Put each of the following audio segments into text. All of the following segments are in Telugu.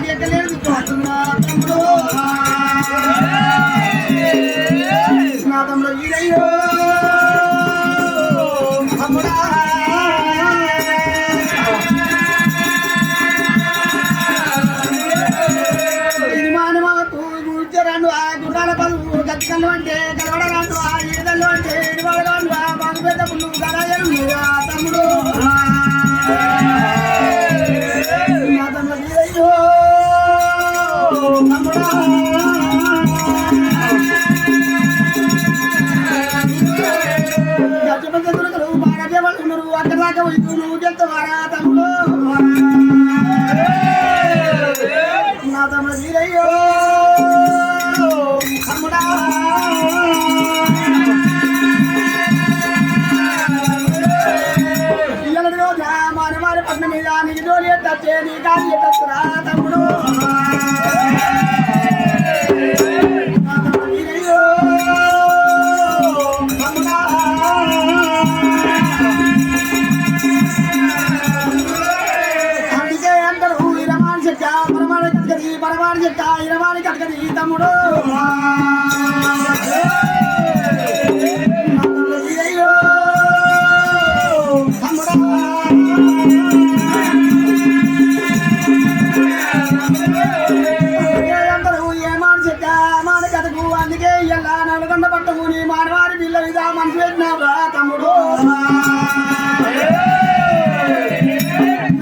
ఎక్కలేదు తమ్ముడు నా తమ్ముడు వీరయ్యో తమ్ముడా గుర్రాల పలువు గచ్చికల్లు అంటే కలవడరాను ఈదల్లు అంటే ఇడివడరాను మాకు పెద్ద పుల్లు గడాయలు తమ్ముడు నా తమ్ముడు వీరయ్యో తమ్ముడా గచ్చ దుర్గలు బాగా దేవాళ్ళు ఉన్నారు అక్కడ దాకా పోయి నువ్వు చెప్తావారా తమ్ముడు నా తమ్ముడు వీరయ్యో మానవారి పట్ల మీద నీకు జోలి ఎట్టచ్చే నీ గాలి ఎట్టరా తమ్ముడు అందుకే అందరూ ఇరవాణి చెట్ట పరమాణి కట్టకది పరమాణి చెట్ట ఇరవాణి కట్టకది తమ్ముడు అందుకే ఇలా నల్గొండ పట్టముని మానవారి పిల్ల మీద మనసు పెట్టినారా తమ్ముడు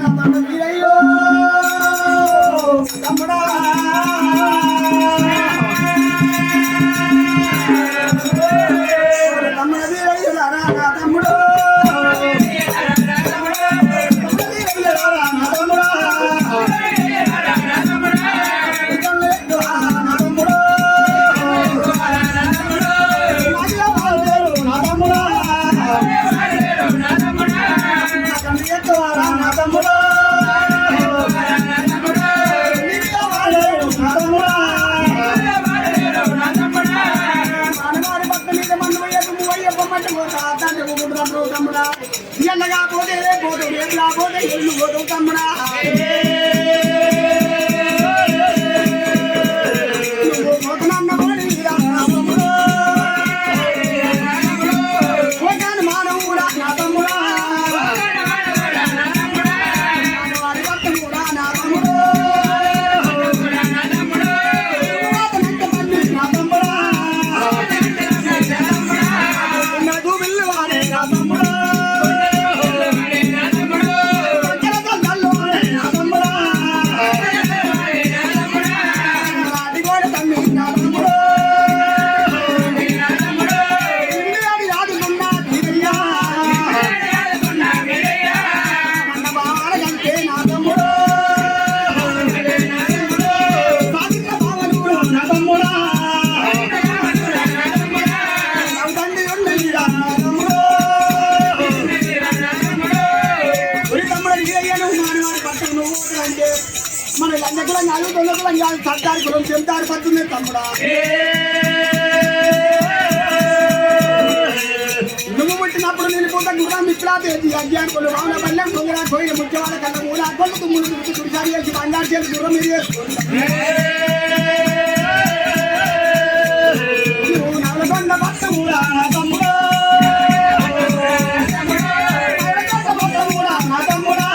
తమ్ముడు వీరయ్యో తమ్ముడా తమ్ముడు వీరయ్యో రారా తమ్ముడు తమ్ముడా ఎల్లగా పోతే పోతు రేపులా పోతే ఎల్లు పోతావు తమ్ముడా పోతున్నా మానవు కూడా నా తమ్ముడా వారి భర్త కూడా నా తమ్ముడు నా తమ్ముడా నదు బిల్లు వాడే నా తమ్ముడు మన లంజకులం కాదు దొంగకులం కాదు సర్దారి కులం చెందారు పడుతుంది తమ్ముడా నువ్వు పుట్టినప్పుడు నేను పూట గుర్రం మిత్రాపేది అజ్ఞానులు రావుల బల్లెం పొంగరా కోయిల ముఖ్యవాళ్ళ కళ్ళ మూల కొల్ల తుమ్ములు తుడిచి తుడిసారి చేసి బంగారు చేసి గుర్రం మీద నువ్వు నల్లగొండ పట్ట కూడా తమ్ముడు నా తమ్ముడా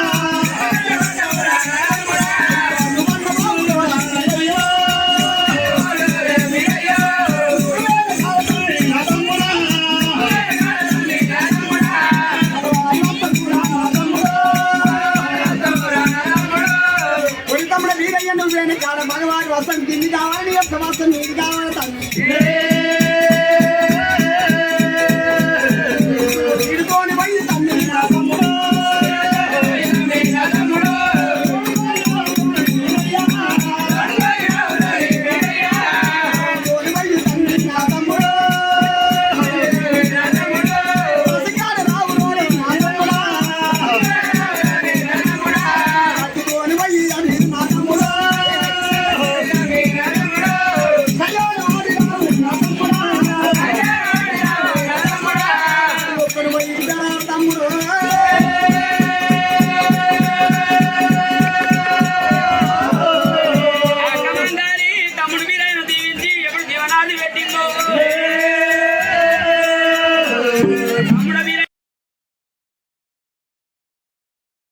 వీరయ్య నువ్వేనే కాడ మగవాడు వస్తాను దీన్ని కావాలి యొక్క వస్తాను నీకు కావాలి తల్లి